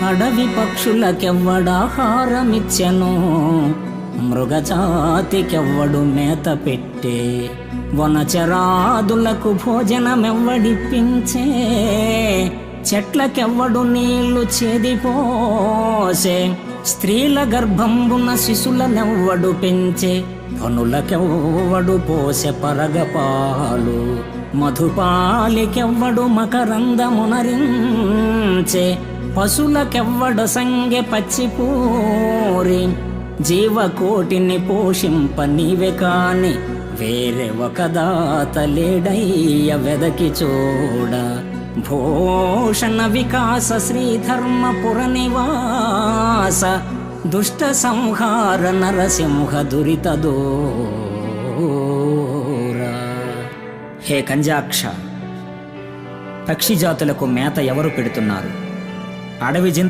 అడవి పక్షులకెవ్వడాహారమిచ్చెను, మృగజాతికెవ్వడు మేత పెట్టే, వనచరాదులకు భోజనమెవ్వడిప్పించే, చెట్లకెవ్వడు నీళ్లు చేదిపోసే, స్త్రీల గర్భంబున శిశులనెవ్వడు పెంచే, పనులకెవ్వడు పోసె పరగపాలు, మధుపాలికెవ్వడు మకరందమునరించే, పశులకెవ్వడు సంగె పచ్చిపూరి, జీవకోటిని పోషింప నీవే కాని వేరే ఒక దాత లేడయ్య వెదకి చూడ. భూషణ వికాస శ్రీధర్మపుర నివాస, దుష్ట సంహార నరసింహ దురిత దూర. హే కంజాక్ష, పక్షి జాతులకు మేత ఎవరు పెడుతున్నారు? అడవి